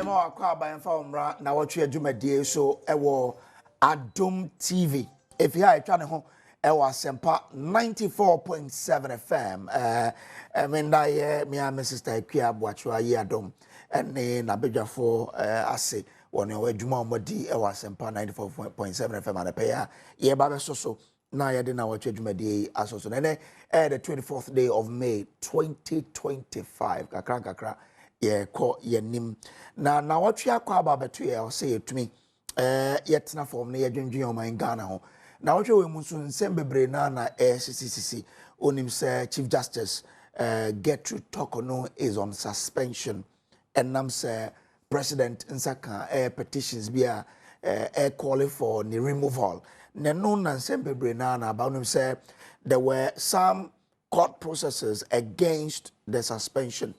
mema wakwa aban fa omra Nnawotwe Yi so ewo Adom TV. If you are trying to ewo asempa 94.7 FM. Menda ye me and my sister Ikua Boachwa Yi Adom ene na bedwafo ase woni wadwuma omodi ewo asempa 94.7 FM anapeya ye ba besoso na ye de Nnawotwe Yi asoso nene the 24th day of May 2025 kakra ye ko ye nim na Nnawotwe akwa ababeto ye o say etumi yetna form na ye dwendwen o man Ghana ho Nnawotwe we mu so nsem bebre na CCC onim say Chief Justice Gertrude Tokono is on suspension and nam say President Nsaka petitions be calling for the removal ne no na nsem bebre na about him say there were some court processes against the suspension.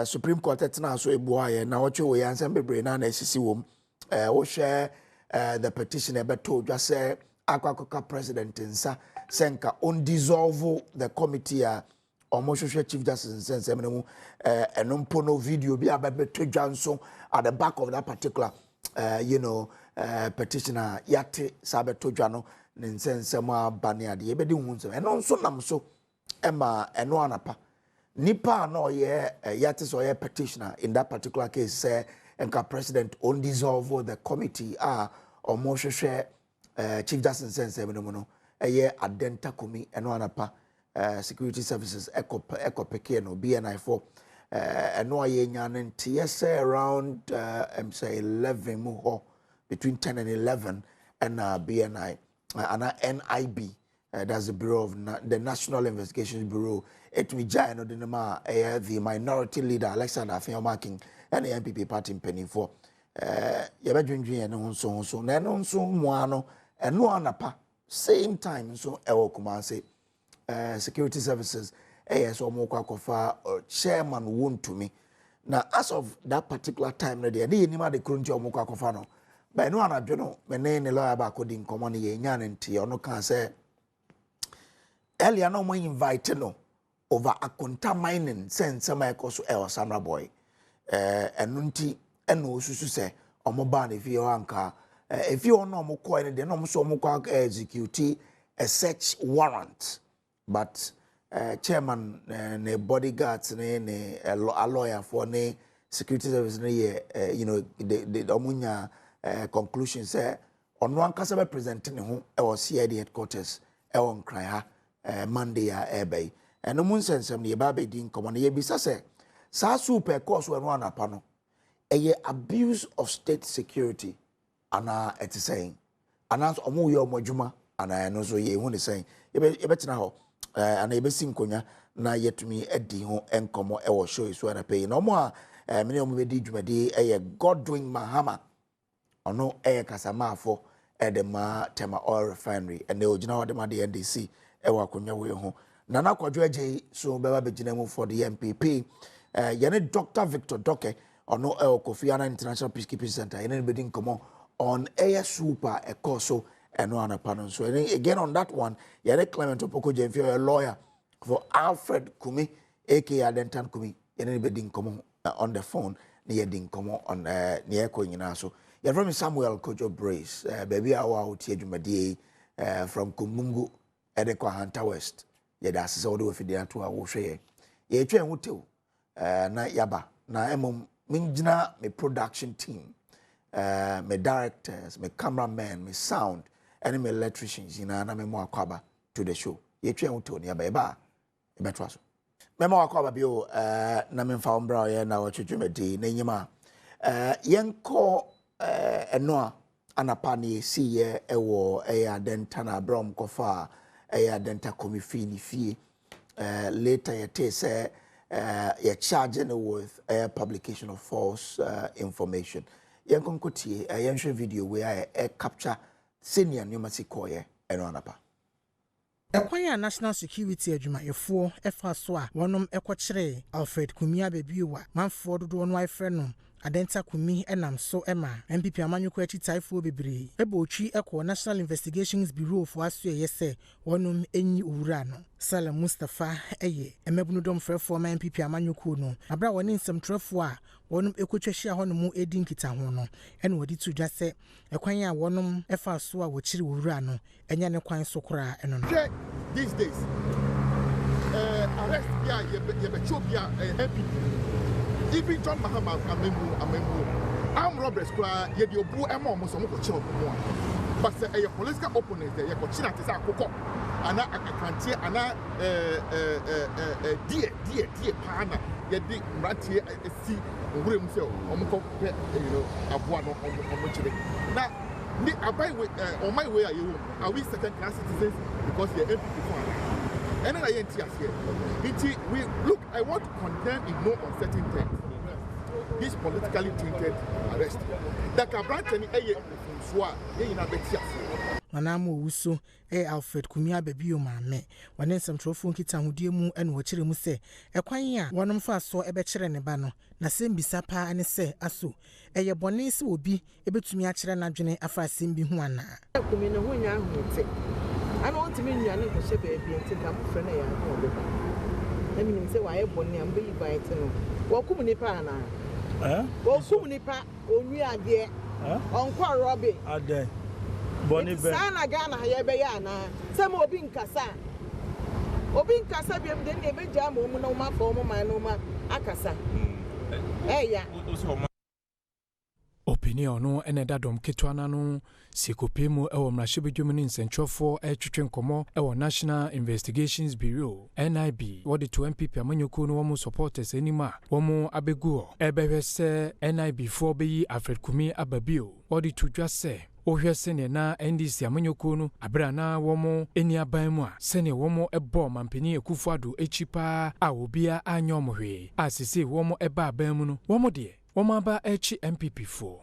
Supreme Court etna so ebuaye Nnawotwe we ansem bebre na CCC wom wo share the petition ebeto just say akwakoka president nsa senka on dissolve the committee almost Chief Justice sense mu enompo no video bi abeto dwanso at the back of that particular petitioner yate sabeto dwano ne sense mu abane ade ebedi hu nso eno nso nam so ema eno anapa nipa no ye yate so ye petitioner in that particular case say enka president on dissolve the committee almost Chief Justice sense mu no Adom Kumi eno anapa security services eco peke no BNI4 eno aye nyan ntie around say 11 mu ho between 10 and 11 and BNI and NIB that's the Bureau of the National Investigations Bureau it we jai no dinama the minority leader Alexander Afeomaking and the MPP party penny for ye bedwendwen no so na no so moano eno anapa same time so ewo Kumase security services so omokwa kofa chairman won to me now as of that particular time there dey anima de krunti omokwa kofa no by no anadwo no me ne lawyer ba ko di nkomo ne ye nya ne ntie ono kan say earlier no mo invite no over akonta mining sense my koso Samra boy enunti eno osusu say omoba na fi anka if you no mo ko ne de no mo so mo kwa execute a search warrant but chairman ne bodyguards ne a lawyer for ne security service ne the omunya conclusion say ono ankasa be presenting ho e CID headquarters e on kran ha Monday ebay eno mun sensem ne ba be din komo ne ye bisa say sa super course we no anapa no eye abuse of state security ana et saying announce omo ye omodwuma ana no so ye hu ne saying ye betina ho ana ye besi nkonya na yetumi edi ho enkomo e wo show so na pay no mo a me ne omo be di dwumade eye Godwin Mahama ono kasamafo edema tema oil refinery ene ogina ho de ma de NDC ewa akonya we ho nana kwadwo agye so beba begina mu for the MPP yene Dr. Victor Doke ono Kofi Annan International Peacekeeping Center yene be din komo on air super ekoso eno anapano so again on that one yene Clement Opoko Jemfio a lawyer for Alfred Kumi aka Adom Kumi yene be din komo on the phone ne ye din komo on ne eko nyina so you're from Samuel Kojo Brace, baby awa uti adwumade from Kumungu Edekwa Hunter West. Ye da sese wode ofide ato a wo hwe ye twen wotew na yaba na emom mingina me production team me directors, me cameramen, me sound and me electricians na me mo akwaba to the show. Ye twen wotew ne yaba eba e betwa so. Me mo akwaba bio na me mfa ombra ye na wo twetwemade na nyima yenko eno anapa ne si ye ewo Adom na brom kofa Adom Kumi fi ni fie later ye say ye charging with publication of false information yen konkotie yen hwe video we capture senior nyomasi koye eno anapa Ekwanya national security adwumayefo efa so a wonom ekokyere Alfred Kumi abebiwa manfo dodo no afre no Adenta Kumi enam so ema MPP amanyuko achi taifo bebre ebotwi ekọ National Investigations Bureau for aso yese wonum enyi owura no Salam Mustafa eye emebunudom frefo ma MPP amanyuko no abra woni nsem trefo a wonum ekotwahia honom edi nkita ho no ene wodi to dwa se ekwan a wonum efa so a wochiri owura no enya ne kwan so kora eno no these days arrest ya yebechobia MPP even John Mahama amemu armed robbers kura yedi obu emo mo so mo ko chiro mo but say a political opponent ye ko chira te say akoko ana akantie ana die pana yedi mratie si ngure mu se o mo ko aboa no o mo chire na ni abai we on my way are we second class citizens because the MPP for and then we look, I want to condemn in no uncertain terms this politically tainted arrest. The Cabrantani Swa, Manamo Wuso, Alfred Kumi Abebio Mame, when some trophy kita hudiemu and watching mu say, a quanya, one of us saw a betcher and a bano, na same bisapa and say, asu, a bonis will be able to me actually najene after simbi huana. I don't want to mean you need to share baby and take up friend. I mean, say, why bonny and be by it. Well, Kumunipa, well, Kumunipa, only a dear, Uncle Robbie, are there? Bonnie Sana Gana, Yabayana, some Obin Casa. Obin Casa, then they may jam woman no more for my noma, Akasa. Eh, yeah. Opinion no ene dadom ketwana no sikopemu ewo mrashibedwumini nsentwofo etwetwe nkomo ewo National Investigations Bureau NIB wodi to MPP amanyoko no womo supporters anima womo abeguo ebehwese NIB for beyi Alfred Kumi ababio wodi to dwase ohwese ne na NDC amanyoko no abra na womo eni aban mu a sene womo ebo mampeni ekufuado echipa a obia anyomohwe asisi womo eba aban mu no womo de Omaba Echi MPP4.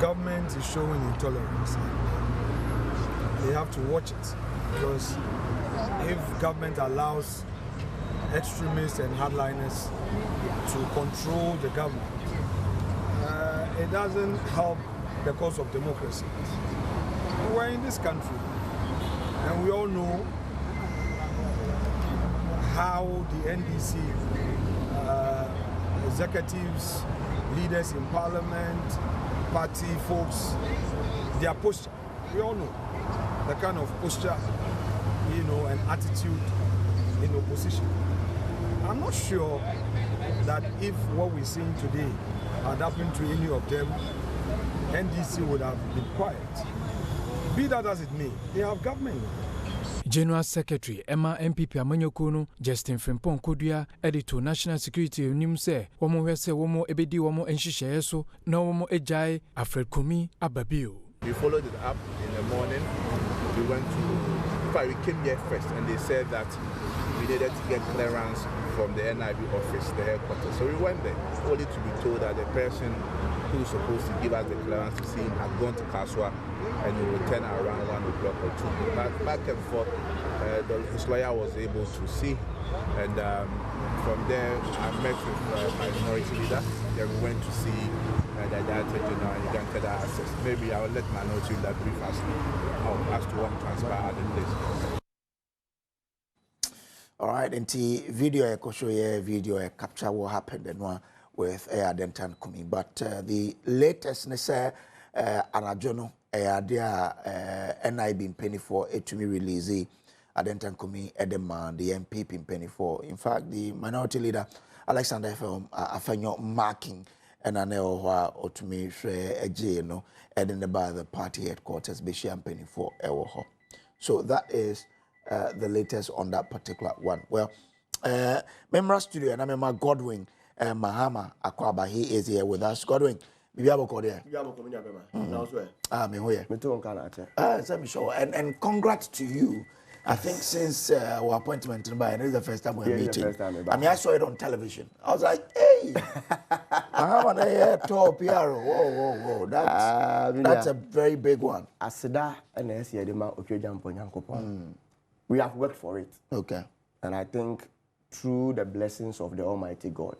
Government is showing intolerance. They have to watch it because if government allows extremists and hardliners to control the government, it doesn't help the cause of democracy. We're in this country and we all know how the NDC executives, leaders in parliament, party folks, their posture. We all know the kind of posture, and attitude in opposition. I'm not sure that if what we're seeing today had happened to any of them, NDC would have been quiet. Be that as it may, they have government. General Secretary Emma MPP amanyoko no Justin Frimpong Kodua editor National Security nim se womo hwese womo ebedi womo enhihye so na womo ejai Alfred Kumi ababio. We followed it up in the morning. We went to we came here first and they said that we needed to get clearance from the NIB office, the headquarters. So we went there only to be told that the person who was supposed to give us the clearance to see him had gone to Kaswa and he would return around 1 o'clock or 2. But back and forth, his lawyer was able to see. And from there, I met with my minority leader. Then we went to see the Director General and he granted our access. Maybe I will let my minority leader brief us as to what transpired at the place. All right, and the video I show you video capture what happened and with Adom Kumi. But the latest say anajono NIB in penny for to me release Adom Kumi demand the MPP in penny for. In fact, the minority leader Alexander Afenyo marking and I know or to me share a and by the party headquarters be penny for Ewoho. So that is the latest on that particular one. Well, member studio and I'm Godwin Mahama Akwaba. He is here with us. Godwin, we have a call there. And congrats to you. I think since our appointment in Dubai, this is the first time we're meeting. I mean, I saw it on television. I was like, hey, Mahama, top PR. Whoa. That's a very big one. We have worked for it. Okay. And I think through the blessings of the Almighty God,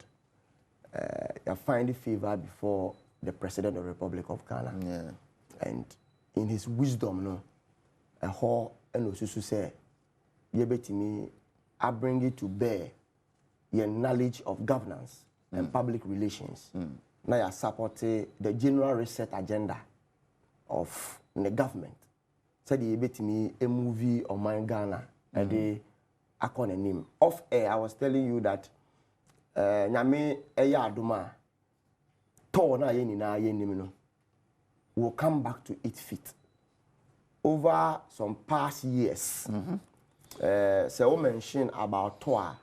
you find favor before the President of the Republic of Ghana. Yeah. And in his wisdom, no, a whole and also say, you bet me, I bring it to bear your knowledge of governance and public relations. Now you support the general reset agenda of the government. Said you bet me a movie on my Ghana and the akon name. Off air, I was telling you that Nyame eya aduma to na ye ni na ye nim no will come back to its feet over some past years. So we mention about Toa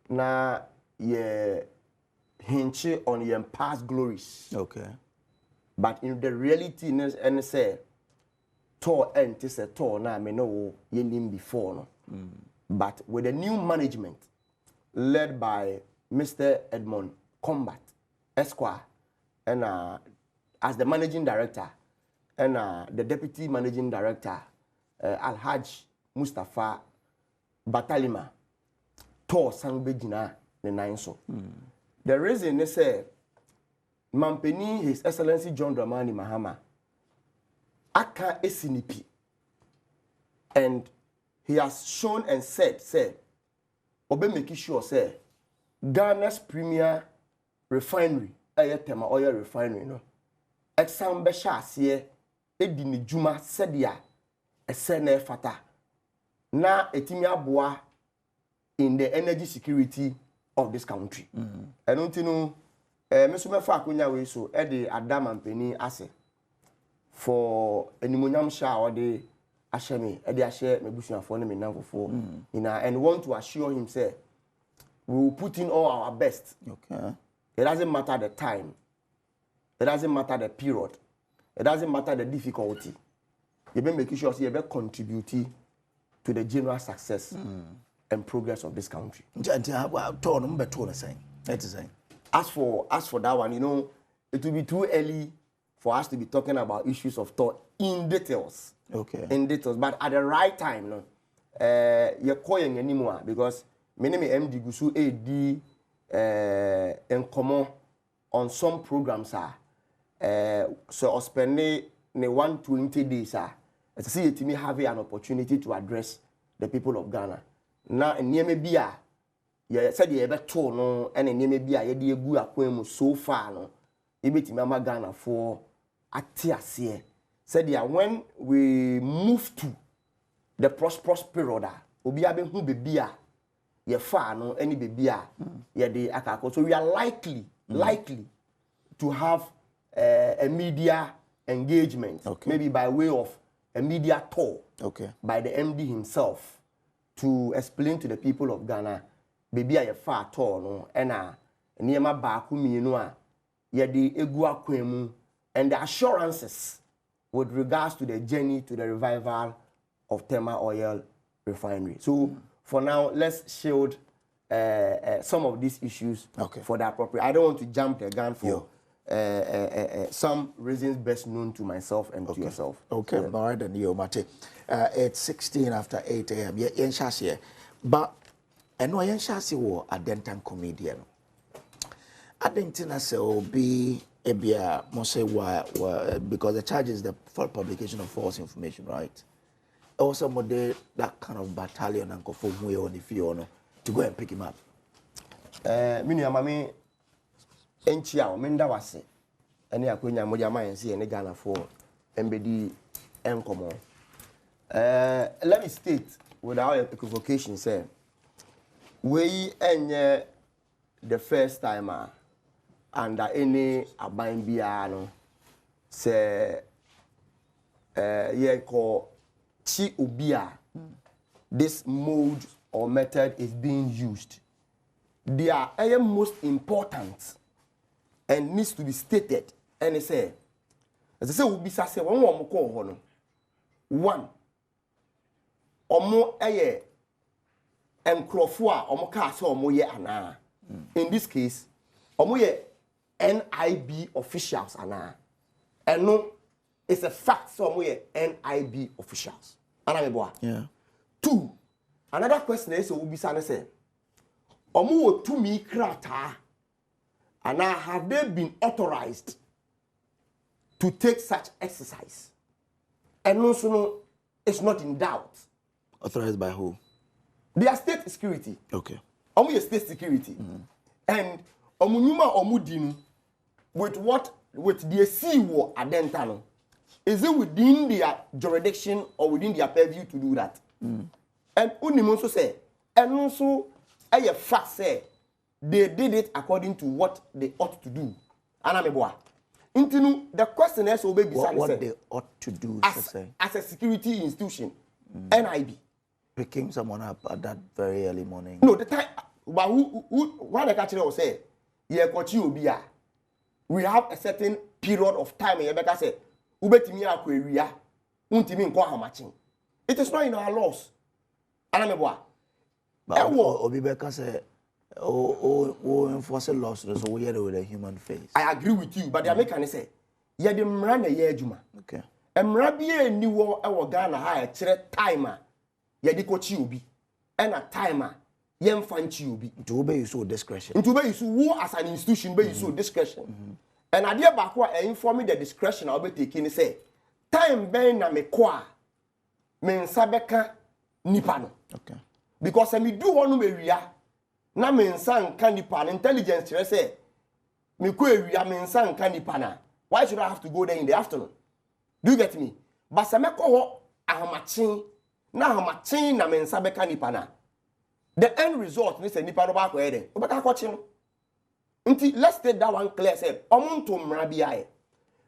na ye hinge on your past glories. Okay. But in the reality, and say Toa and this a Toa na me know ye nim before no. But with the new management led by Mr. Edmond Combat Esquire, and as the managing director, and the deputy managing director, Alhaj Mustafa Batalima, to Sangbejina the Nainso. The reason they say, Mampeni, His Excellency John Dramani Mahama, Aka Esinipi, and he has shown and said, Obe make sure, say, Ghana's premier refinery, Tema oil refinery, no. Exam Besha siye, Edini Juma Sedia, Esene Fata. Na etimia boa in the energy security of this country. I don't know, Mesume fa akunya we so, Edi Adam and Penny ase for Enimonyam Sha or the Ashemi, Edi Ashe, Mebushia for me now for, and want to assure him, say, we will put in all our best. Okay. It doesn't matter the time. It doesn't matter the period. It doesn't matter the difficulty. You be making sure you be contributing to the general success and progress of this country. As for that one, you know, it will be too early for us to be talking about issues of thought in details. Okay. In details, but at the right time, no, you're calling anymore because many MD Gusu AD in common on some programs so I spend 120 days to see it me have an opportunity to address the people of Ghana. Now near me be you said you ever told no and near me be a gu so far no you bet me Ghana for atiasie said yeah when we move to the prosperous period obi abe hu be ye far no any baby ye de akako. So we are likely to have a media engagement, maybe by way of a media tour by the MD himself to explain to the people of Ghana baby ye far tour no niema ba ku mienu a ye de egu akwemu and the assurances with regards to the journey to the revival of Tema Oil Refinery. So for now, let's shield some of these issues for the appropriate. I don't want to jump the gun for some reasons best known to myself and to yourself. Okay, all right, then you Mate. It's 16 after 8 a.m. Yen shasi, but no yen shasi wo adentan comedian. Adentina se obi ebia mose wa because the charge is the for publication of false information, right? Also, that kind of battalion and for who on if you know to go and pick him up. Mini amami enchia menda wase. Eni akonya moja mayensi ene Ghana for MBD enkomo. Let me state without equivocation say we enye the first timer under any aban bia no say ye ko chi ubia this mode or method is being used. They are most important and needs to be stated. And say, as I say, we be say one more call one omo enkrofo omo ka so omo ye ana. In this case, omo ye NIB officials ana. And no, it's a fact so omo ye NIB officials. Yeah. Two, another question is we be say omo wo tumi krata And now have they been authorized to take such exercise? And also, no, it's not in doubt. Authorized by who? They are state security. Okay. Only state security. And omunuma omudinu with the sea war adentano. Is it within their jurisdiction or within their purview to do that? And Unimonso say, and also a fact say they did it according to what they ought to do. Anameboa. The question is what they ought to do as a security institution, NIB. Picking someone up at that very early morning. No, the time, but what the catcher will say, we have a certain period of time. It is not in our laws. But Obibeka said, enforce laws, so we are with a human face. I agree with you, but the American say, yeah, the Mrana Yejuma. Okay. And Mrabia knew our Ghana high timer. Yadiko Chiubi, and a timer, Yem Fan Chiubi. To obey you so discretion. To obey you as an institution, by you so discretion. And I dear Bakwa inform me the discretion I'll be taking. Say, time ben na me kwa, men sabeka nipano. Okay. Because I me do one area, na men sang canipan intelligence. Say, me query, men sang canipana. Why should I have to go there in the afternoon? Do you get me? But Sameko Ahamachin. Now machin na mensa beka nipa na. The end result ni se nipa no ba ko ede. Obeka ko chi no. Nti let's take that one clear say omuntu mra bia e.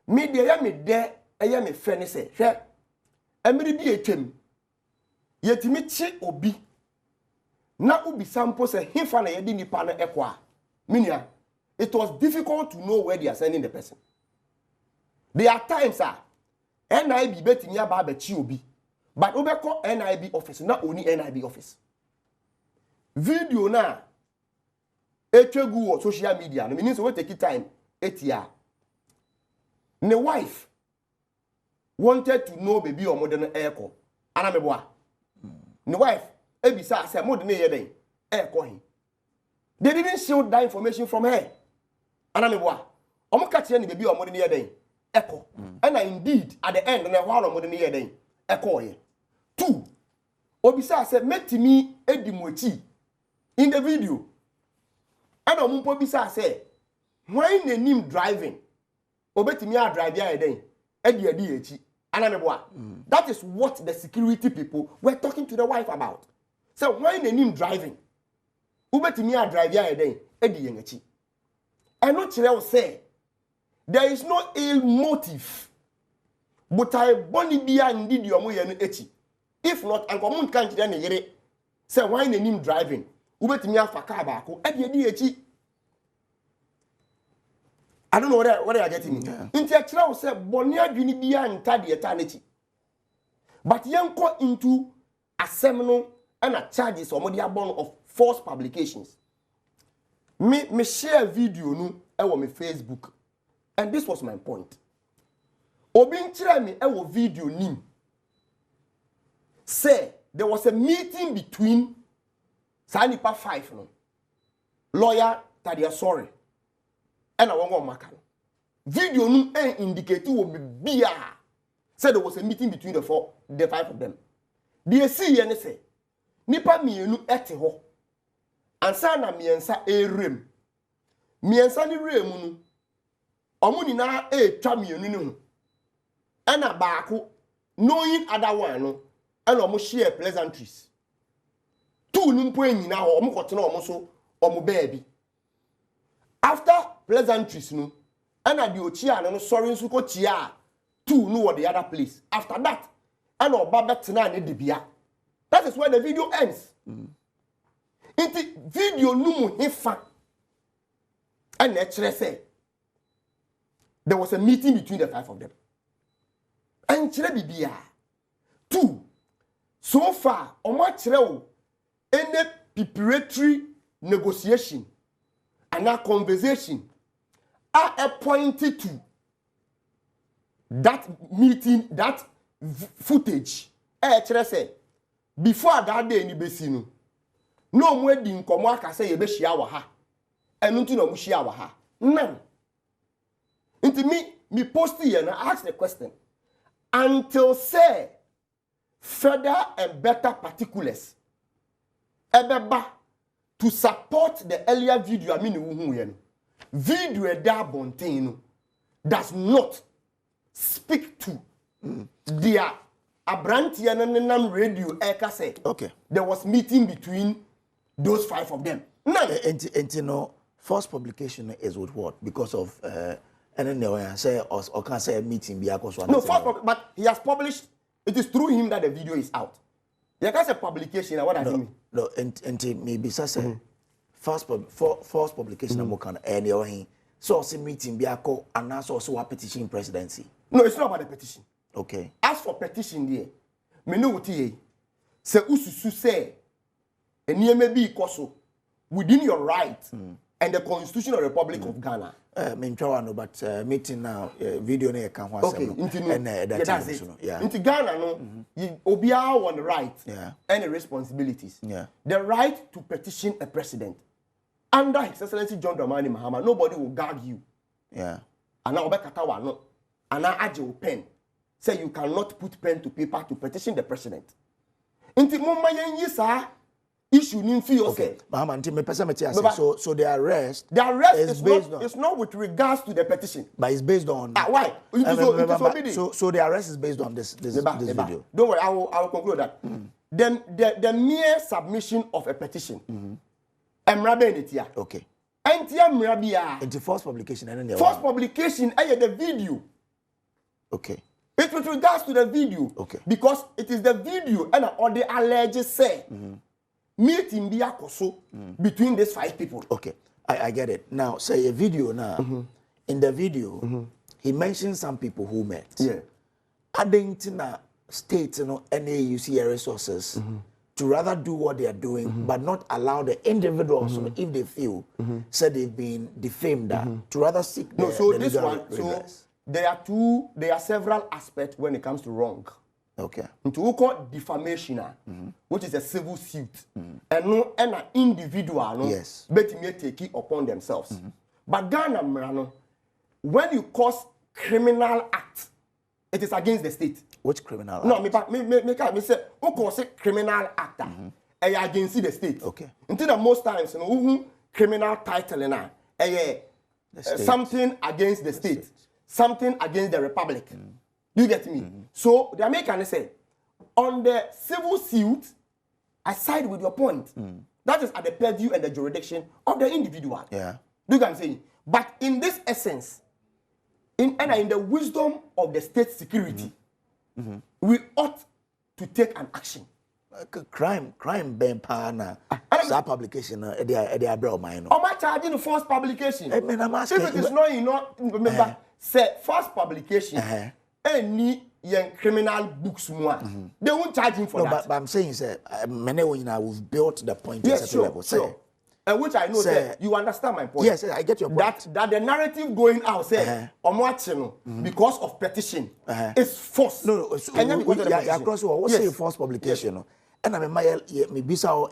Me de ya me de eye me fe ni se. Hwe. Emiri bi etwem. Yetimi chi obi. Na ubi sample se himfa na yedi nipa no ekwa. Minia, it was difficult to know where they are sending the person. There are times NIB betimi aba ba chi obi. But Obeko NIB office, not only NIB office. Video na etwegu social media. No means we take time 8 years. The wife wanted to know baby or modern airco. Anameboa. The wife ebisa say modern yeden airco him. They didn't show that information from her. Anameboa. Omo catch any baby or modern yeden echo. And indeed at the end na while modern yeden echo here. 2. Obisa said, "Metimi edimochi." In the video, and Omumpo Bisa said, "Why the name driving? Obetimi a drive ya eden. Edi. That is what the security people were talking to the wife about. So why the name driving? Obetimi a drive ya eden. Edi. And not will say there is no ill motive. But I boni biya ndid yomu yenu echi. If not, and common can't then yere. Say why the name driving? Ubetimi afa car baako edi echi. I don't know what they are getting. Inti akira will say boni adwini biya nta de eta nechi. But yanko into a seminal and a charges or media born of false publications. Me share video no on my Facebook, and this was my point. Obin chira me video nim. Say there was a meeting between Sanipa 5 no lawyer Tadia sorry and I want Makan. Video no indicate will be said there was a meeting between the 5 of them. They see and say nipa mienu ete ho ansa na miensa erem miensa ni rem no omo ni na twa mienu ni ho ana baako knowing other one no and omo share pleasantries. 2 nimpo anyina ho omo kotena omo so omo baby. After pleasantries no and the ochia no sorry nso ko chia 2 no the other place. After that and oba betena ne debia. That is where the video ends. Inti video numu hifa and naturally say there was a meeting between the 5 of them. And chere bibia 2 so far omo chere any preparatory negotiation and a conversation are appointed to that meeting, that footage. Chere say before that day ni besinu no more din komo aka say ye be hia wa ha enu nti no mo hia wa ha None. Into me post here and I ask the question. Until say further and better particulars ebeba to support the earlier video I mean video da bontain does not speak to their abrantia nanam radio eka say okay there was meeting between those 5 of them. None. And you know, first publication is with what? Because of and then they say or can say a meeting because no first but he has published. It is through him that the video is out. You can say publication. What does it mean? No, and maybe say first publication. I'm working and you're so meeting because and also a petition presidency. No, it's not about the petition. Okay. As for petition, there, me know what he say. Ususu say, and you may be also within your right and the Constitution of the Republic of Ghana. But meeting now video ne can okay, and that's it. Yeah. Into Ghana, no, you obia on the right and the responsibilities. Yeah. The right to petition a president. Under His Excellency John Dramani Mahama, nobody will gag you. Yeah. And now Obekatawa no. And now add your pen. Say you cannot put pen to paper to petition the president. Into Mumma Yisa. Issue ninfi okay. So the arrest is based on, it's not with regards to the petition. But it's based on why? So the arrest is based on this video. Don't worry, I will conclude that. Then the mere submission of a petition. Okay. Into first publication and then first publication the video. Okay. It's with regards to the video. Okay. Because it is the video and all the alleged say. Meeting be between these 5 people. Okay, I get it. Now, say a video now. In the video, he mentioned some people who met. Yeah. Adding to state, NAUC resources to rather do what they are doing, but not allow the individuals, if they feel, said they've been defamed, to rather seek the, so the this legal one, redress. So there are several aspects when it comes to wrong. Okay. Into what called defamation, which is a civil suit, and no an individual, no, yes, but may take it upon themselves. But Ghana, Mrano, when you cause criminal act, it is against the state. Which criminal act? No, me say, who cause it criminal act, against the state. Okay. Until most times, you know, criminal title na, something against the state, something against the republic. You get me? So the American say, on the civil suit, I side with your point. That is at the purview and the jurisdiction of the individual. Yeah. Do you get what I'm saying? But in this essence, in the wisdom of the state security, we ought to take an action. Crime ben pana. That publication, they are bro mine. Am I charging the first publication? I'm asking. If it is not, you know, remember, say first publication. Any young criminal books more. They won't charge him for that. But I'm saying, sir, many we've built the point yes, at a sure, level. Sure. And which I know, sir, you understand my point. Yes, I get your point. That the narrative going out, say, because of petition, is false. No. What's the false publication? Yes. And I mean,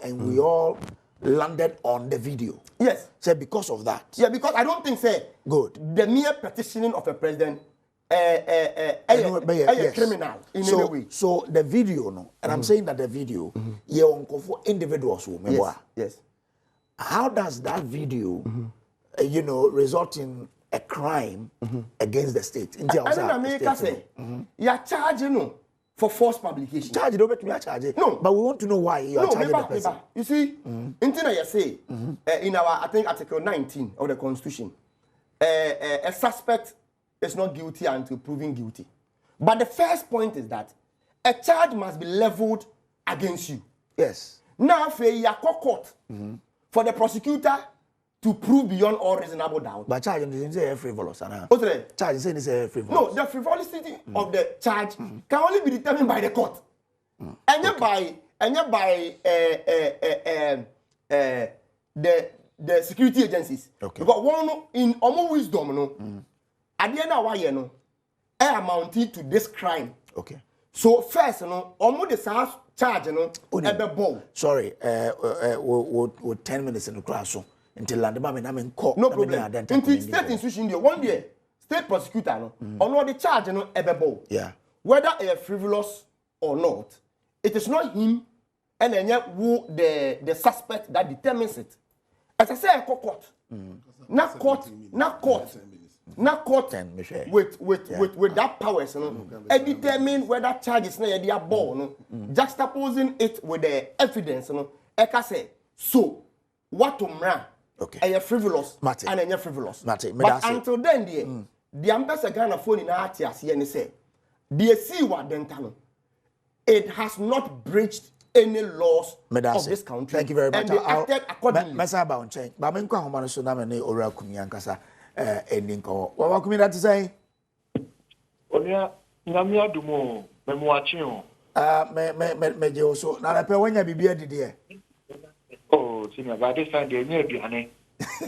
and we all landed on the video. Yes. So because of that. Yeah, because I don't think, say, good. The mere petitioning of a president. Criminal in any way. So the video, no, and I'm saying that the video, you uncle for individuals who yes. How does that video, result in a crime against the state? I don't America say you are charging for false publication. Charge it over to me, charge it. No, but we want to know why you are charging the person. You see, until I say in our I think Article 19 of the Constitution, a suspect is not guilty until proven guilty. But the first point is that a charge must be leveled against you. Yes. Now, for your court, for the prosecutor to prove beyond all reasonable doubt. But charge is frivolous. Charge is frivolous. No, the frivolity of the charge can only be determined by the court. And then by the security agencies. Okay. Because one in almost wisdom, at the end of why amounted to this crime. Okay. So first, almost the charge, sorry, with 10 minutes in the class, so until land mama na men call no problem until state institution there one day state prosecutor no ono the charge no ebebo yeah whether a frivolous or not it is not him and who the suspect that determines it as I say court not court with that powers and determine whether charges na they are born juxtaposing it with the evidence eka say so what to mra a frivolous and a frivolous but until then the ambassador Ghana phone in atias here say the see what dentano it has not breached any laws of this country. Thank you very much. And they acted accordingly. Mesa ba unchen. Ba men kwa homano so na me ne ora kumi ankasa ending ko. Wa kumi that say. Onia ngami adumo me mo achi o. Me je oso. Na pe wanya bibia dide. Oh, senior by this time dey nya aduane.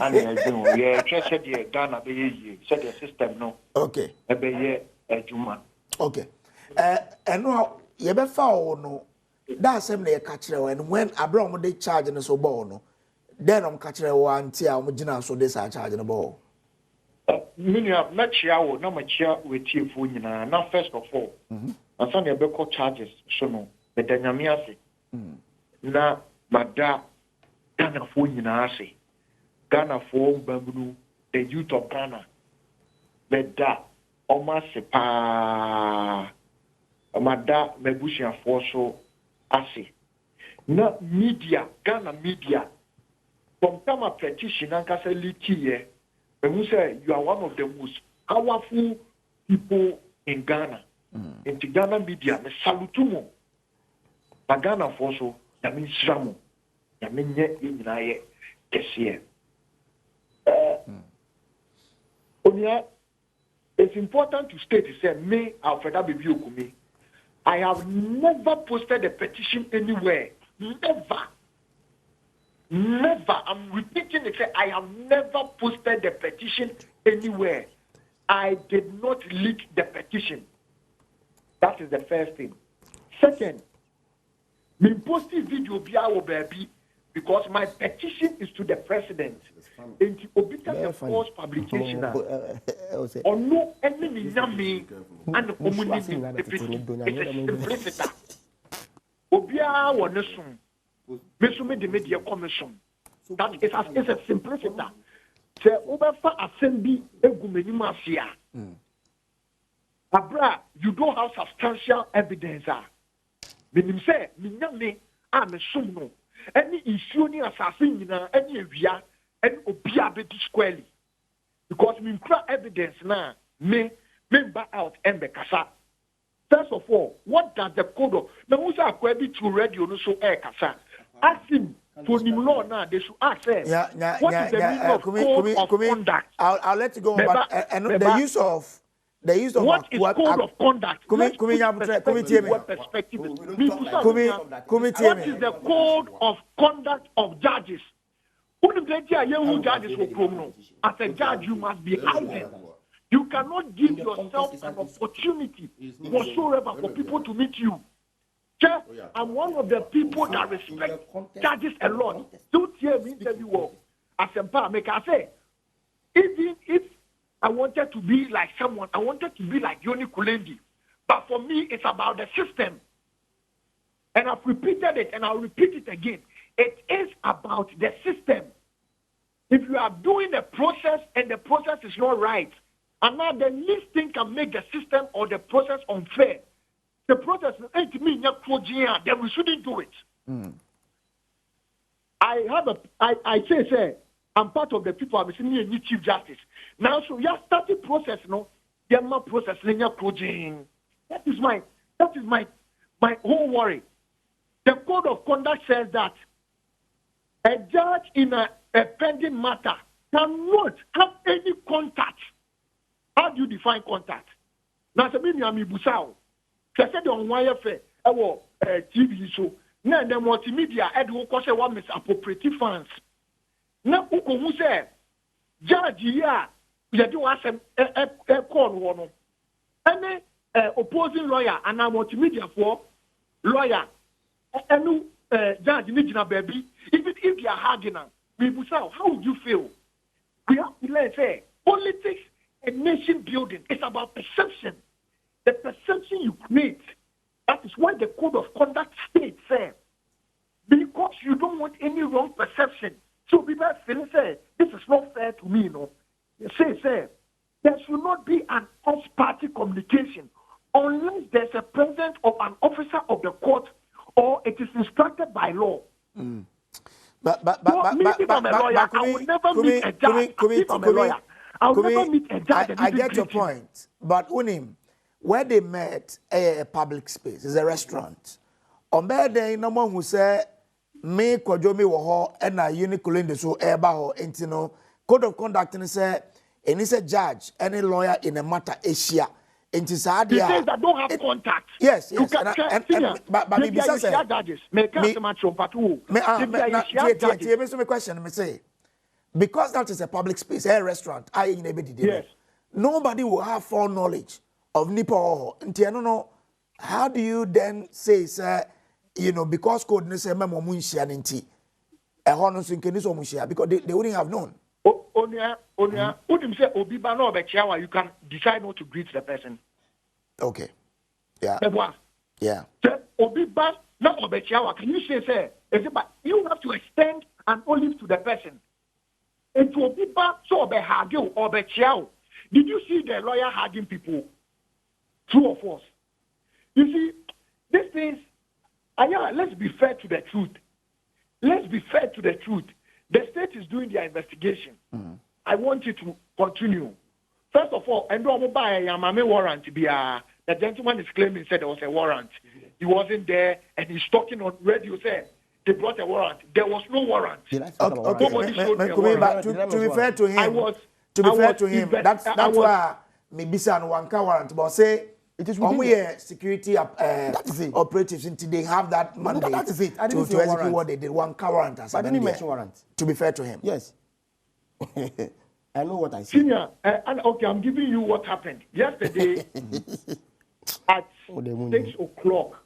Ani eju. Ye twa de Ghana be ye. Said the system no. Okay. E be ye ejuma. Okay. Eno ye be fa o no. That same na catch and when Abraham they charge in so ball no, then catch one tia so this are charging the ball. Minia matchia wo na machia with you for nyina na first of all. And some be call charges so no be danyame ase. Na mada Ghana for nyina ase. Ghana for bambunu the youth of Ghana. Beda oma se pa mada mebusia for so ase. Na media, Ghana media, from time a petition and kasa litiye, when you say you are one of the most powerful people in Ghana, in the Ghana media, me salutumo. Na Ghana for so, ya min sramo, ya min ye inaye kesiye. Onya, it's important to state, say, me, Alfred Kumi, I have never posted a petition anywhere. Never. I'm repeating it. I have never posted a petition anywhere. I did not leak the petition. That is the first thing. Second, me posting video baby because my petition is to the president. In the obita false publication or no enemy yami and the community it's a simplicity. Obia wonesum mesume the media commission that is a simplicity. Se obefa assembly egumeni masia abra you don't have substantial evidence menim say minyame a mesum no any issue ni assassin nyina any ewia and obia be squarely because me cry evidence now me back out and be kasa. First of all, what does the code of now who's according to radio no so air kasa? Ask him to him law now they should ask him. What is the meaning of code of conduct? I'll let you go but the use of what is code of conduct? What is the code of conduct of judges? Judges will as a judge, you must be heightened. You cannot give yourself an opportunity whatsoever for people to meet you. I'm one of the people that respect judges a lot. Don't hear me interview as a make I say, even if I wanted to be like someone, I wanted to be like Yoni Kulendi. But for me, it's about the system. And I've repeated it and I'll repeat it again. It is about the system. If you are doing a process and the process is not right, and now the least thing can make the system or the process unfair, the process ain't me, then we shouldn't do it. I say, I'm part of the people I'm seeing new Chief Justice. Now, so you are starting process, no? You're not processing your project. That is my whole worry. The code of conduct says that a judge in a pending matter cannot have any contact. How do you define contact? Now, so many ami busao. Say the on wire fair, TV show. Now the multimedia ed who cause one misappropriative funds. Now who say judge here, you do ask a call one. Any opposing lawyer and a multimedia for lawyer. And judge need baby. If they are hanging how would you feel? We have to learn, say, politics and nation building is about perception. The perception you create, that is why the code of conduct states, because you don't want any wrong perception. So people feel, say, this is not fair to me, You say, there should not be an cross-party communication unless there's a presence of an officer of the court or it is instructed by law. But if I'm a lawyer, I will never meet a judge. If I'm a lawyer, I will never meet a judge. I get your point, but Unim, where they met a public space is a restaurant. On bed day, no one who say me kwajomi woho and a unique in so eba ho intino code of conduct and say any say judge any lawyer in a matter Asia. He says I don't have contact. Yes. You can but maybe judges. Question. Me say because that is a public space, a restaurant. Yes. Nobody will have full knowledge of Nipo. How do you then say, sir? Because code say memo munshia ninti. A honor sinkeniso munshia because they wouldn't have known. Onya, wouldn't say Obiba no bechiawa, you can decide not to greet the person. Okay. Yeah. Yeah. Obiba no bechiawa, can you say, but you have to extend an olive to the person. And to Obiba, so behagio or bechiao. Did you see the lawyer hugging people? True or false? You see, these things, let's be fair to the truth. Let's be fair to the truth. The state is doing their investigation. I want you to continue. First of all, and buy a Yamame warrant. The gentleman is claiming said there was a warrant. He wasn't there, and he's talking on radio. Said they brought a warrant. There was no warrant. Nobody showed me a warrant. To be fair to him, that's why maybe say one warrant, but say it is when security operatives they have that mandate to execute what they did. One warrant as I didn't mention warrant. To be fair to him, yes. I know what I see. Senior, okay, I'm giving you what happened yesterday at 6 o'clock.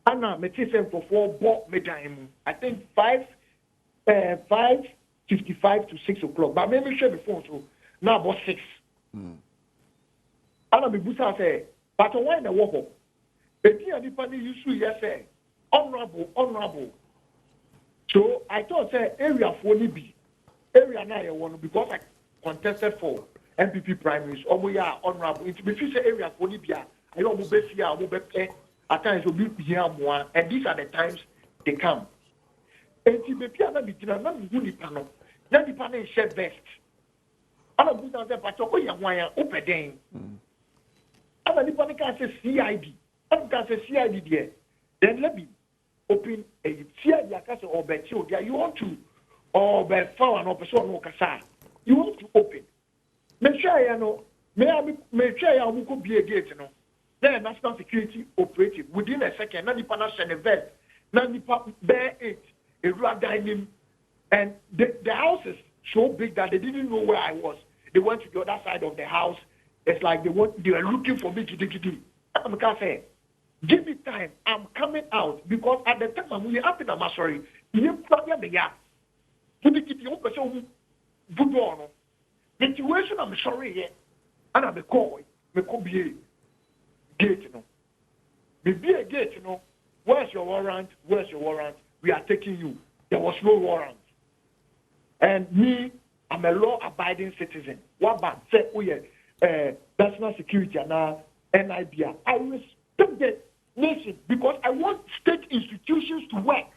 Anna Metisen for 4 bought me time. I think 5:55 to 6 o'clock. But maybe share before so now about 6. Anna Bibusa say, but why the walk? Betia Dipani used to yes say, honorable. So I thought say area for Nibi. Area now one because I contested for MPP primaries. We are honorable. It be say area for Libya. I don't move here, move back. At times will be here more, and these are the times they come. And if the piano be dinner, not the panel. Then the panel is shared best. I don't put out the patch. Oh, yeah, open day. And the panel can say CID. And can say CID there. Then let me open a CID or bet you. You want to. Or by phone or person no kasa. You want to open. Make sure you know. Make sure you could be a gate, you know. Then national security operative within a second. Nani pana shenevent. Nani pa bear it. A real dining. And the house is so big that they didn't know where I was. They went to the other side of the house. It's like they were looking for me. I'm gonna say, give me time. I'm coming out because at the time I'm really happy. I'm sorry. You probably the gap. The situation I'm sorry here, and I'm a call, me could be a gate, you know. Maybe a gate, you know. Where's your warrant? Where's your warrant? We are taking you. There was no warrant. And me, I'm a law-abiding citizen. What about say we national security and NIBA? I respect the nation because I want state institutions to work.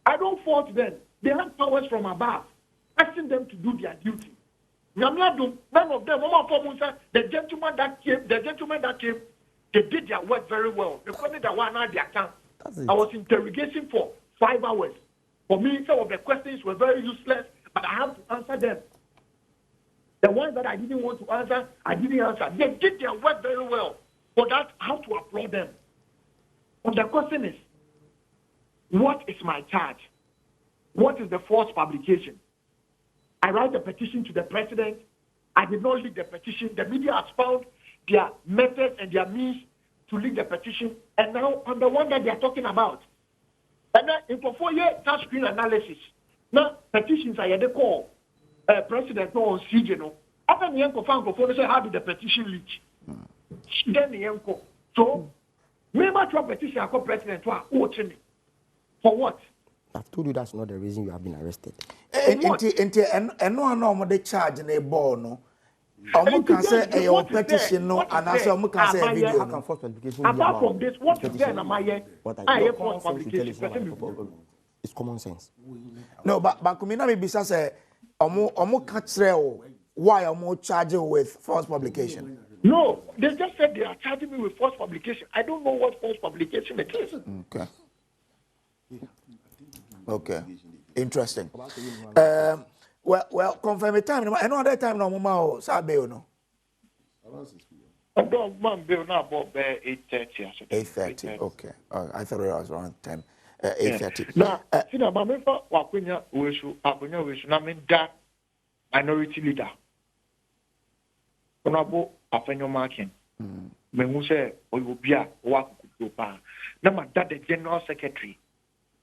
I don't fault them. They have powers from above, asking them to do their duty. None of them. The gentleman that came, they did their work very well. They called it the one at their account. I was interrogating for 5 hours. For me, some of the questions were very useless, but I have to answer them. The ones that I didn't want to answer, I didn't answer. They did their work very well. For that, I have to applaud them. But the question is, what is my charge? What is the false publication? I write a petition to the president. I did not leak the petition. The media has found their methods and their means to leak the petition. And now I'm the one that they are talking about. And then if for 4 years touch screen analysis, now petitions are the call president on CJ no. After the yanko fan for say how did the petition leak? Then the yanko. So maybe try petition I president to watching for what? I've told you that's not the reason you have been arrested. And no the charge in a ball no. Omo can say a petition no, and also omo can say a video no. Apart from this, what is there? Am I here for publication? It's common sense. No, but Kumina maybe say omo can say why omo charge you with false publication. No, they just said they are charging me with false publication. I don't know what false publication it is. Okay. Okay. Interesting. Well, confirm the time. I know that time no mama sabe no. I don't man bill now about 8:30. 8:30. Okay. I thought it was around 10. 8:30. Now, see na mama fa wakunya wesu na me da minority leader. Onabo afenyo marking. Me hu say oyobia wa kukudo pa. Na ma da the general secretary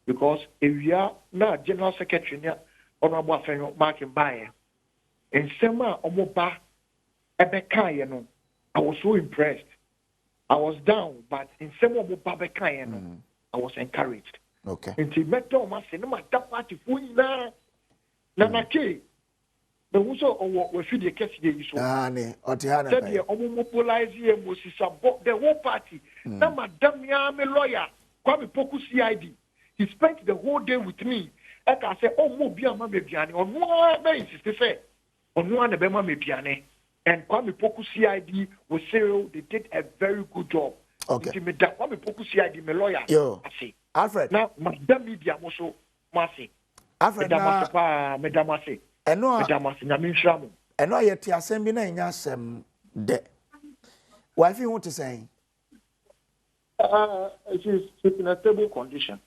because if you are na general secretary Honorable Afenyo marking by and Sema Omoba Ebekaye no. I was so impressed. I was down, but in Sema Omoba Bekaye no, I was encouraged. Okay. Until Meto Masinema that party Fuina Nanake. The Wuso or we feed the case you so. Ne, Otihana. Said the mobilize here the whole party. Now Madam Yame lawyer, Kwame Poku CID. He spent the whole day with me. I say, oh, mo bia ma mebiane. On one be insist say, on one be ma mebiane. And Kwame Poku CID was say they did a very good job. Okay. Me da Kwame Poku CID me lawyer. Yo. I say. Alfred. Now, madam media mo so masi. Alfred na Madam masi. Eno Madam masi na me nhwa mo. Eno ye ti asem bi na nya asem de. Wife you want to say? She's in a stable condition.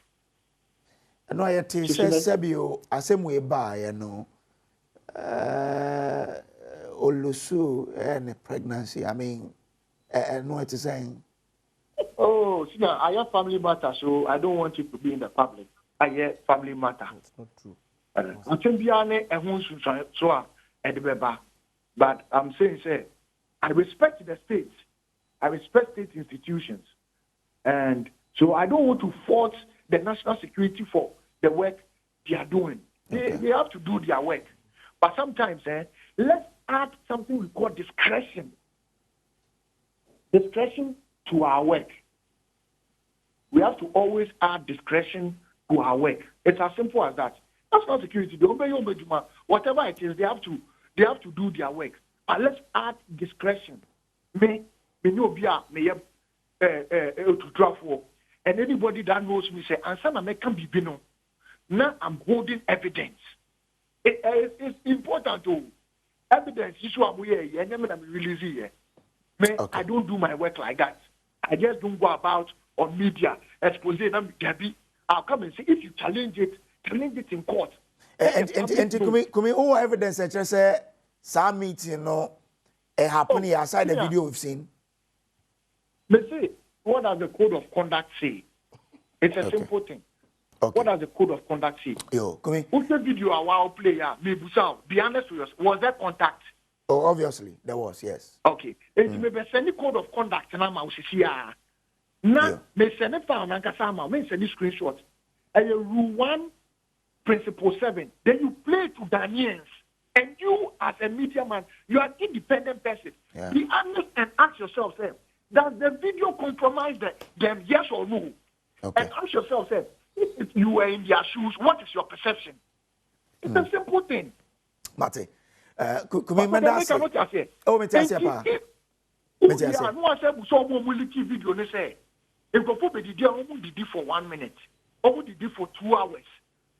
No, I tell Sebio, Asemwe by no Olusu and pregnancy. I mean, no, it is saying. Oh, see, I have family matter, so I don't want it to be in the public. I have family matter. It's not true. I can be an so but I'm saying, say, I respect the states, I respect state institutions, and so I don't want to force the national security for the work they are doing. They have to do their work. But sometimes, let's add something we call discretion. Discretion to our work. We have to always add discretion to our work. It's as simple as that. National security, whatever it is, they have to do their work. But let's add discretion. Me to draft for. And anybody that knows me say, "Ansana me can be bino." Now I'm holding evidence. It's important to evidence. Issue I'm here. I'm releasing here. I don't do my work like that. I just don't go about on media exposing them. I'll come and say, if you challenge it in court. And Kumi, all evidence that you say some meeting no happening outside the video we've seen. Let's see. What does the code of conduct say? It's a simple thing. Okay. What does the code of conduct say? Yo, Kumi. Who's the video a while player? Maybe be honest with us. Was there contact? Oh, obviously there was. Yes. Okay. It's maybe send code of conduct and I'm out here. Now, me send it for an kasama. Me send this screenshot. And rule 1, principle 7. Then you play to Daniels. And you, as a media man, you are an independent person. Yeah. Be honest and ask yourself, say, does the video compromise them, yes or no? Okay. And ask yourself, say, if you were in their shoes, what is your perception? It's a simple thing. Mate, Kumi Mendasi. Oh, me tell you, pa. Me tell you. No, I said, so we will keep video. They say, if you put the video, we did for 1 minute, or we did for 2 hours,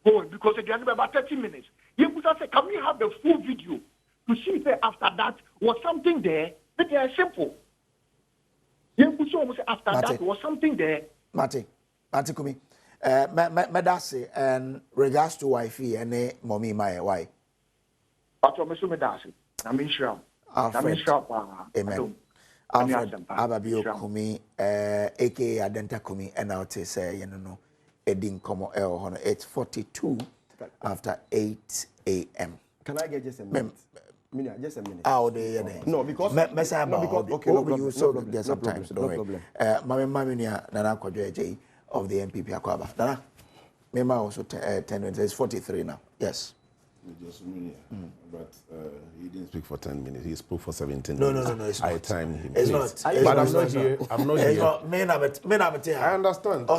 going because they are about 30 minutes. You could say, can we have the full video to see if after that was something there? But they are simple. You could say after that was something there. Mate Kumi. Medasi and regards to wifey and mommy my wife. Medasi. I'm in sure. Alfred. Amen. Alfred Ababio Kumi, aka Adenta Kumi, Nnawotwe say, Edin Komo El. It's 42 after 8 a.m. Can I get just a minute? Just a minute. No, because okay, no problem. Sometimes no problem. Mammy Nana Kwajoje of the MPP Akwaba. Nana, Mema also 10 minutes. It's 43 now. Yes. Just but he didn't speak for 10 minutes. He spoke for 17 minutes. No, it's I not. timed him. It's not. But I'm not here. I'm not here. I understand.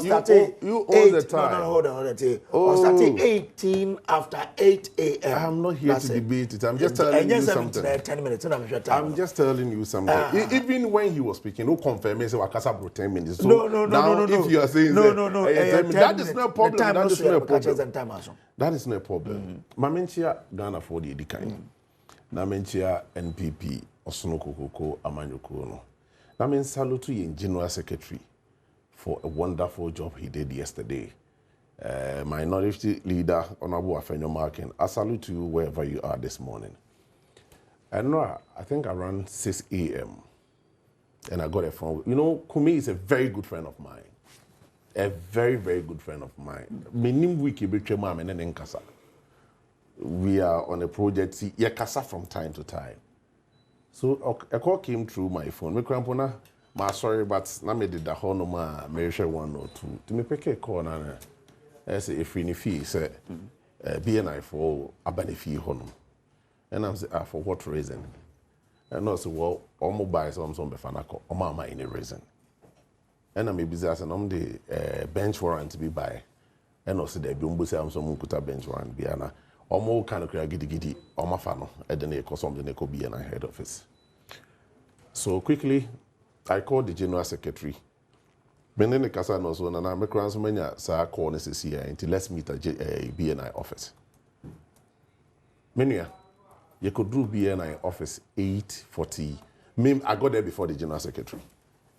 You all the time. No, hold on. Starting 18 after 8 a.m. I'm not here to debate it. I'm just telling you something. 10 minutes. I'm just telling you something. Even when he was speaking, no confirm. He said, "Wakasa bro 10 minutes." So no. If you are saying that is no problem. That is no problem. That is no problem. Mamenchia Ghana for the Edikan. Namenchia NPP Osonoko Koko Amanyoko no. Namen salute to the General Secretary for a wonderful job he did yesterday. Minority Leader Honorable Afenyo Markin, I salute you wherever you are this morning. And I think around 6 a.m. and I got a phone. You know, Kumi is a very good friend of mine. A very, very good friend of mine. We are on a project, Yakasa from time to time. So a call came through my phone. Me crampona, ma sorry, but na me did the whole no ma me share 1 or 2. To me pick a call na say if we fee say BNI for abani fee honum. And I'm say for what reason? And also well, almost buy some befanako, or mama any reason. And I'm busy as an the bench warrant to be by. And also there be say I'm some kuta bench warrant biana. Almost kind of giddy or my fan at the neck or something they could be in a head office. So quickly, I called the General Secretary. Benene Kasano so na me kran so manya sa call necessary until let's meet at BNI office. Menua, you could do BNI office 8:40. I got there before the General Secretary.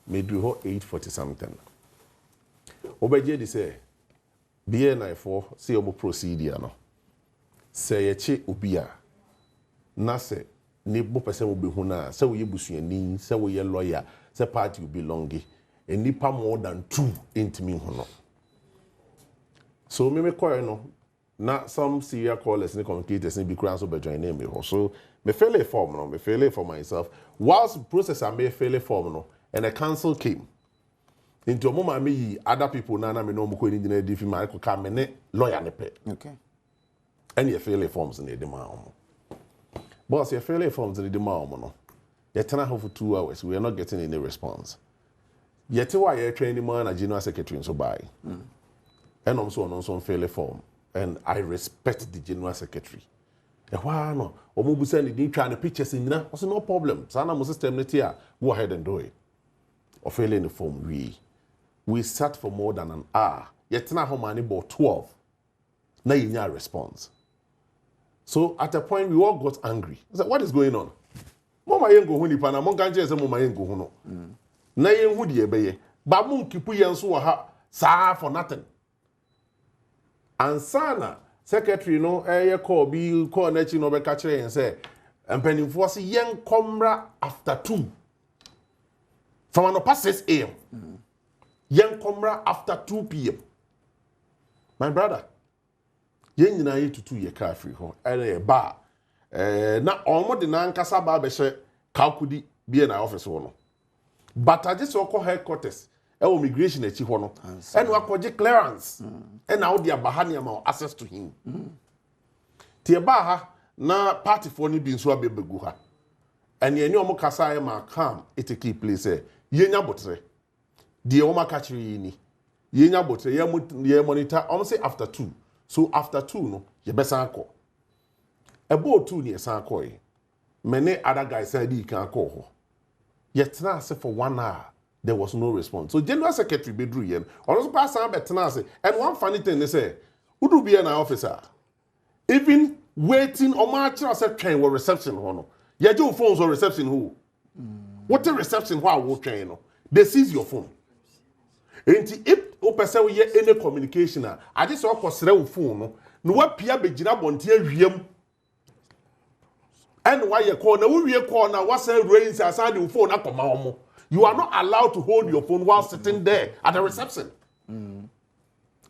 Me do ho 8:40 something. Obeje di say BNI for see omo procedure no. Say yeche obia na se ne bo pese wo behu na se wo yebusuani se wo ye lawyer se party belongi enipa more than 2 intimi ho no. So me call no na some serial callers ni communicators ni bi kran so be join me ho. So me fill a form no, me fill it for myself. Whilst process I may fill a form no, and a council came into a moment me other people na me no mo ko ni gina di fi ma ko ka me ne lawyer ne pe. Okay. And you fill forms in the demand. Boss, you fill forms in the demand. You turn out for 2 hours. We are not getting any response. Yet, why you're training man a General Secretary and so by. And also fill a form. And I respect the General Secretary. Why no? Or maybe send the trying to pictures in there. Also, no problem. Sana mo system net here. Go ahead and do it. Or fill in the form. We sat for more than an hour. Yet, now how many about 12? Now you need a response. So at a point we all got angry. I said, what is going on? Mama yengo huni pana mon kanje se mama yengo huno. Na yenhu de ebeye. Ba mun kipu yenso wa ha sa for nothing. Ansana secretary no call bi call na chi no be ka kire yen say empanimfo se yen komra after 2. From an past 6 a.m. Yen komra after 2 p.m. My brother yen nyina ye tutu ye ka free ho ere ba na omo de na nkasa ba be hye kakudi bi na office ho no but I just go headquarters e wo immigration achi ho no and we akọje clearance and now they abaha ne ma access to him tie ba ha na party for ni bi nso abebegu ha and ye ni omo kasa e ma calm it take place ye nya botre die wo maka chiri ni ye nya botre ye monitor omo say after 2. So after 2, no, you best call. About 2 years, I call. Many other guys said he can't call. Yet now, for 1 hour, there was no response. So General Secretary Bedru yen, also pass on better. And one funny thing they say, who do be an officer? Even waiting on my child train or reception hono. Yeah, your phones or reception who? What a reception why will train? They seize your phone. Enti if o pese we any communication I just so kwosere wo phone no wa pia begina bonte awiem and why you call na wo wie call na wa say rain say aside the phone akoma omo you are not allowed to hold your phone while sitting there at the reception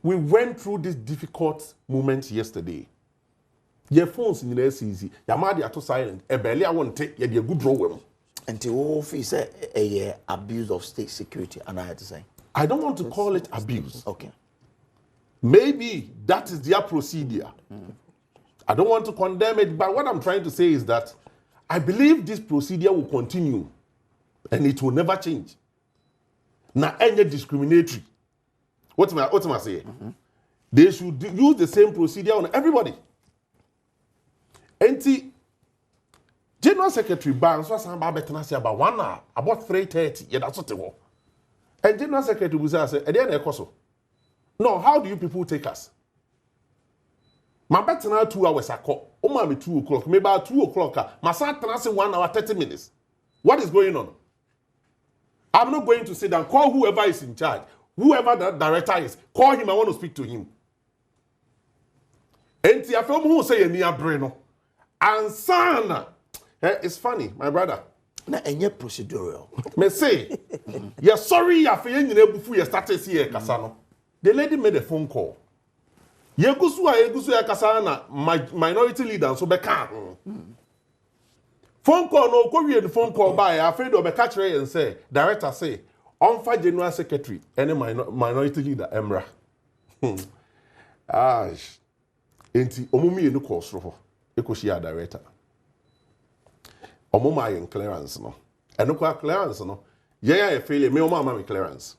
we went through this difficult moment yesterday. Your phones in the easy. Your mother to silent. A belly I won't take your good draw. Until all fees a abuse of state security, and I had to say. I don't want to call it abuse. Okay. Maybe that is their procedure. I don't want to condemn it, but what I'm trying to say is that I believe this procedure will continue and it will never change. Now, any discriminatory. What am I saying? They should use the same procedure on everybody. And General Secretary Barnes was about 1 hour, about 3:30. Yeah, that's what they were. And General Secretary Buza said, no, how do you people take us? My bet now 2 hours ago. Oh, maybe 2 o'clock, maybe about 2 o'clock. My son say 1 hour, 30 minutes. What is going on? I'm not going to sit down. Call whoever is in charge. Whoever the director is, call him. I want to speak to him. And the film who say near Breno. And son, it's funny, my brother. Na enye procedural. Me say, you're sorry you're feeling before you started here, Kasano. The lady made a phone call. Yegusu Kasana, minority leader, so beka. Phone call no go the phone call by afraid of a catch and say, director say, on for general secretary, any minority leader, Emra. Ash. Enti omumi no call so. Ekoshia director. Omoma yen clearance no. Eno kwa clearance no. Yeah, failure. Me omama me clearance.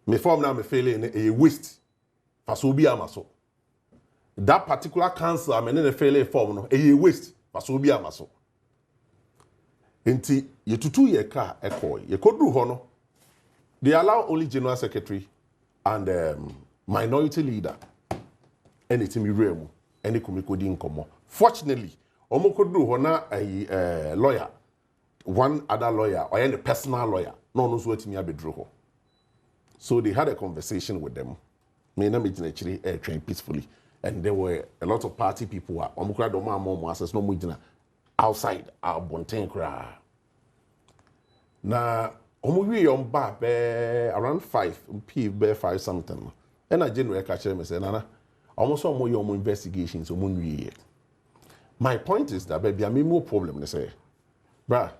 Me form na me failure a waste. Faso bi amaso. That particular council am na failure form no a waste. Faso bi amaso. Enti ye tutu ye car ekoy. Ye kodru ho no. They allow only general secretary and minority leader. Anything remu. Any kumikodi nkomo. Fortunately, omokodru ho na a lawyer. One other lawyer or any personal lawyer. No knows what me abedru ho. So they had a conversation with them. Me na me actually train peacefully. And there were a lot of party people who omokra do ma mo access no mo gina outside our bonten kra. Na omowi on ba be around 5 be 5 something. And I generally catch them say nana almost all more investigations so mun. My point is that baby I mean more problem they say. Bruh,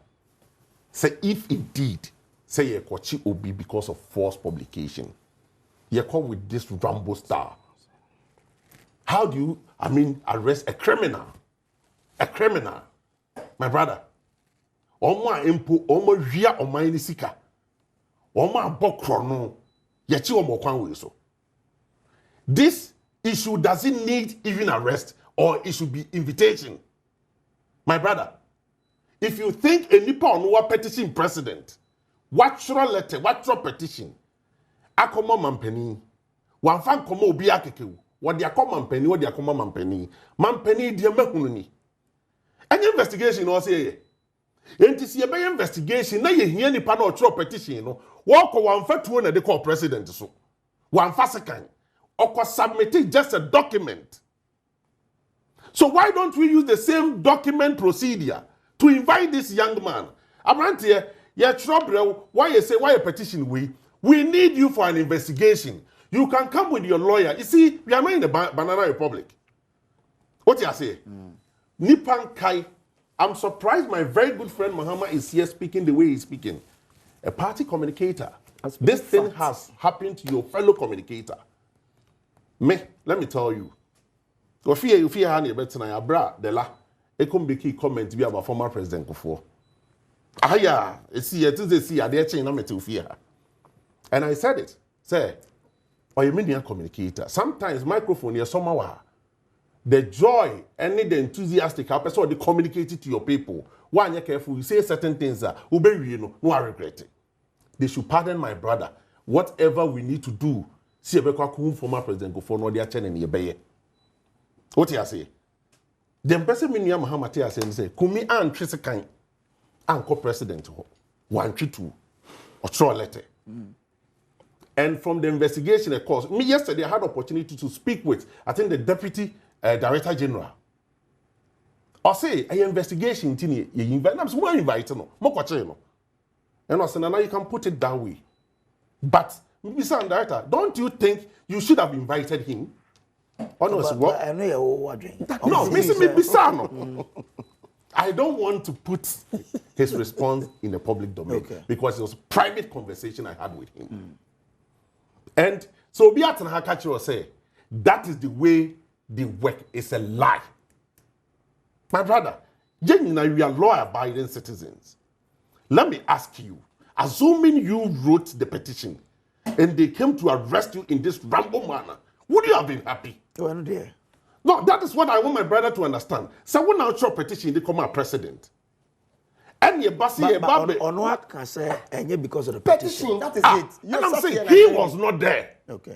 say if indeed say you kwachi obi because of false publication, you come with this Rambo star. How do you, arrest a criminal? A criminal, my brother. Oma impo, oma ria, oma inisika. Oma bokrono. Yachi omo kwanwe so. This issue doesn't need even arrest or it should be invitation. My brother, if you think a nipa on petition president, what letter, what petition? Akomo mampeni. Wanfan komo obi akekewu. What dia come mampeni, what dia komo mampeni. Mampeni dia mehununi. Any investigation no say. Enti si ebe investigation na ye hia nipa na otro petition no. Woko wanfa tuo na de call president so. Wanfa second. Oko submit just a document. So why don't we use the same document procedure to invite this young man? Abrantie, yeah, trouble. Why you say why a petition we need you for an investigation. You can come with your lawyer. You see, we are not in the Banana Republic. What you say? Nipan Kai. I'm surprised my very good friend Mahama is here speaking the way he's speaking. A party communicator. This thing has happened to your fellow communicator. Let me tell you. You fear honey better than abra de la. It come be key comment be about former President Kufuor. Yeah, see it is a see they change na to fear. And I said it. Say, or you mean communicator. Sometimes microphone here somehow. The joy and the enthusiastic person they communicate it to your people. When you're careful, you say certain things that no I regret it. They should pardon my brother. Whatever we need to do, see former President Kufuor no dia chen ni ebeye. What you say? The person Minya Mahama say Kumi and Trisikan and co-president one two or throw a letter. And from the investigation, of course, me yesterday I had opportunity to speak with I think the Deputy Director General. I say an investigation you invite I'm more invited no more no. And I said now you can put it that way. But Mr. Director, don't you think you should have invited him? Honestly, what? I know you're No, Mr. No. I don't want to put his response in the public domain because it was a private conversation I had with him. And so Biatan Hakachi will say, that is the way they work. It's a lie. My brother, genuinely, we are law-abiding citizens. Let me ask you, assuming you wrote the petition and they came to arrest you in this ramble manner, would you have been happy? Oh, dear. No, that is what I want my brother to understand. So when I show petition, they come out president. And your bossy on what can say, and because of the petition. That is it. And I'm saying he was not there. Okay.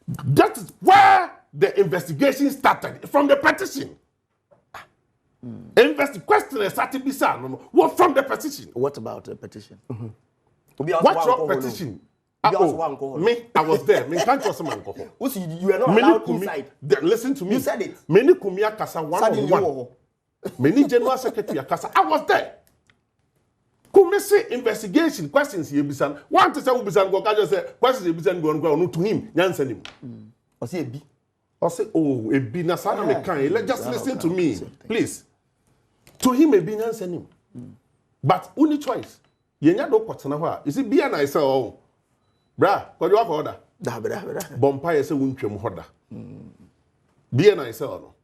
That is where the investigation started, from the petition. Question started what from the petition. What about the petition? What's your petition? Me, I was there. Me can't trust man. You are not allowed inside. Listen to me. You said it. Many Kumia Kasa 101. Many General Secretary Kasa. I was there. Kumisi investigation questions here. Bisan. One to say Bisan go just say questions Bisan go to him. Yansen him. I say a B. I say a B. Na sana me can. Just listen to me, please. To him a B Yansen him. But only choice. Yenya do kwatena ho a. You see B and I say oh. Bra, what do you order? Bompire say wuntwem hoda. Be na say no.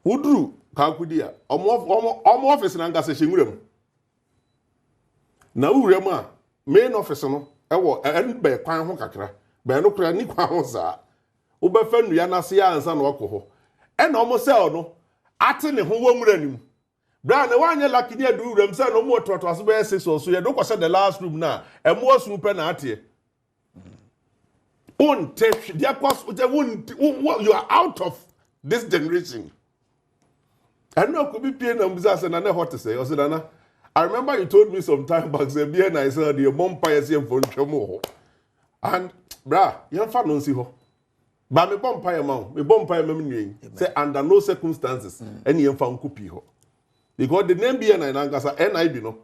Udru ka kudi a omo office na ngase hyenwuram. Na wuram a main office no ewo be kwan ho kakra. Be no kra ni kwan ho za. Wo be fa nua na se ansa na okọ ho. E na omo say no ate ne ho wamura nim. Bra na wanye lucky ni adu wuram say no mo toto aso be ese so ye do kwose the last room na e mo asu pe na ate. You are out of this generation. I know could be paying them and what to say. I remember you told me some time back, say, be and I said, your mom pies him for Chomo. And, brah, you're fan on Siho. But me bomb pie mount, me bomb pie memory, say, under no circumstances, any infant coupie. Because the name be and I Nangasa, and I be no.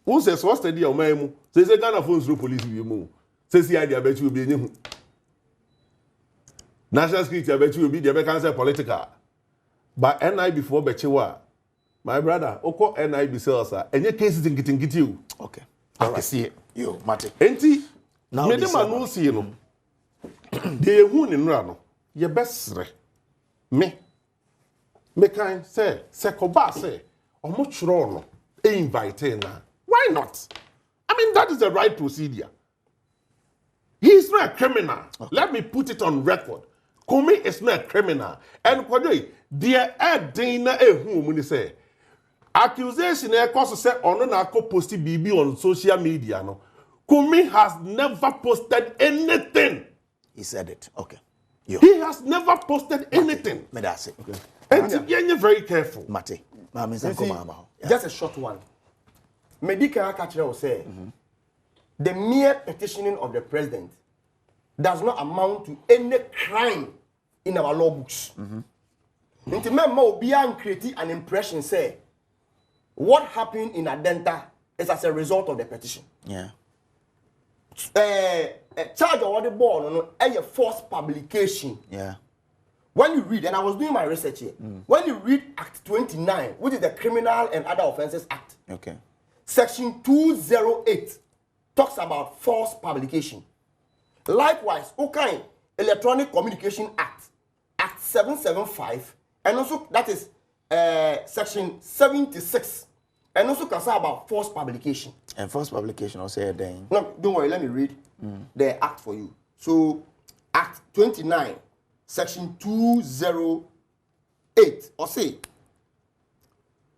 Who says, what's the deal, ma'am? Says, a Ghana phones through police you move. Says the idea, I bet you will be in national security, I bet you will be the American political. But NI before Bechewa, my brother, Oko NI sales, and your cases in getting you. Okay. I can see it. You, Mate. Enti, now, no see you. They wound in Rano. Your best, me. Me kind say, Sekoba say, or much wrong, invite na. Why not? I mean, that is the right procedure. He is not a criminal. Okay. Let me put it on record. Kumi is not a criminal. And Kwadoi, dear Dana whom say accusation cause say on na post BB on social media. No. Kumi has never posted anything. He said it. Okay. He has never posted anything. Me that's it. Okay. And you're very careful. Mate. Just a short one. Medical catcher will say the mere petitioning of the president does not amount to any crime in our law books. Into member be create an impression say what happened in Adenta is as a result of the petition. Yeah. Charge of what the born a false publication. Yeah. When you read, and I was doing my research here, when you read Act 29, which is the Criminal and Other Offences Act, okay, Section 208 talks about false publication. Likewise, okay, Electronic Communication Act, Act 775, and also that is Section 76, and also can say about false publication. And false publication also a thing. No, don't worry, let me read the act for you. So, Act 29, Section 208, or say,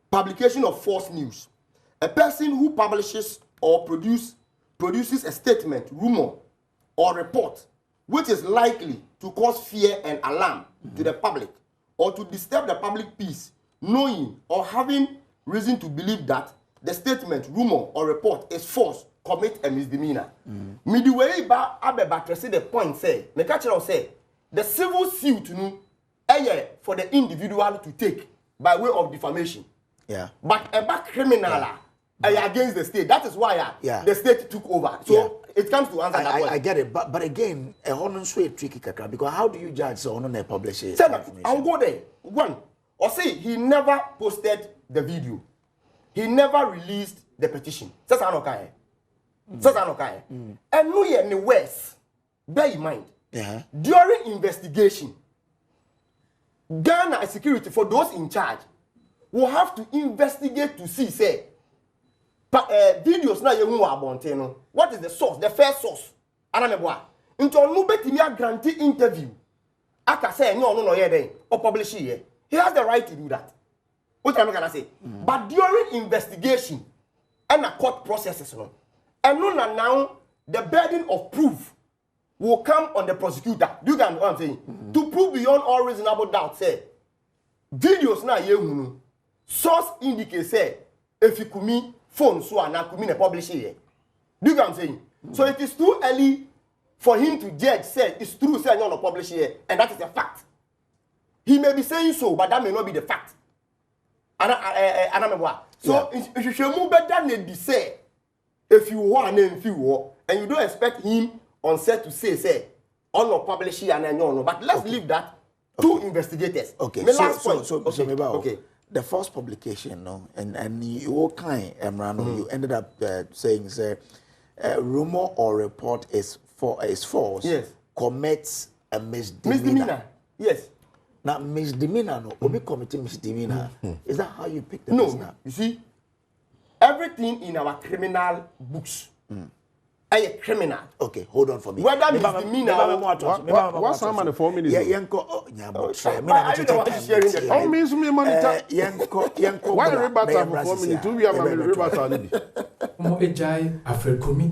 publication of false news. A person who publishes or produces a statement, rumor, or report which is likely to cause fear and alarm to the public or to disturb the public peace, knowing or having reason to believe that the statement, rumor, or report is false, commit a misdemeanor. Midway ba abeba to say the point say, me catch say, the civil suit for the individual to take by way of defamation. Yeah. But about criminal, against the state. That is why the state took over. So it comes to answer that point. I get it, but again, a honestly tricky kakra because how do you judge so on publish it? I'll go there. One, or say he never posted the video. He never released the petition. Says Anokai. Says Anokai. And no in the West, bear in mind, during investigation, Ghana security for those in charge will have to investigate to see, say, videos na yemu abonteno. What is the source? The first source. Anameboa. Into no betimi grantee interview. Aka say no here or publish here. He has the right to do that. What am I gonna say? But during investigation and a court processes, and now the burden of proof will come on the prosecutor. Do you get what I'm saying? To prove beyond all reasonable doubt, say videos na yemu. Source indicates say if you Kumi phone so and Kumi na publish here. Do you get what I'm saying? So it is too early for him to judge say it's true say no publish here, and that is a fact. He may be saying so, but that may not be the fact. So if you move better than they say if you want and if you want, and you don't expect him on set to say on no publish here and no. But let's leave that to investigators. Okay. My last point. Okay. The first publication, no, and you kind Emrano, you ended up saying say rumor or report is false. Yes. Commits a misdemeanor. Yes. Now misdemeanor, no, obi committing misdemeanor. Is that how you pick the person up? You see, everything in our criminal books. A criminal. Okay, hold on for me. Whether misdemeanor. What's some of the 4 minutes? Yeah, yanko. How means me money? Yanko. Why rebate for 4 minutes? 2 years, my rebate. Mo ejai Alfred Kumi.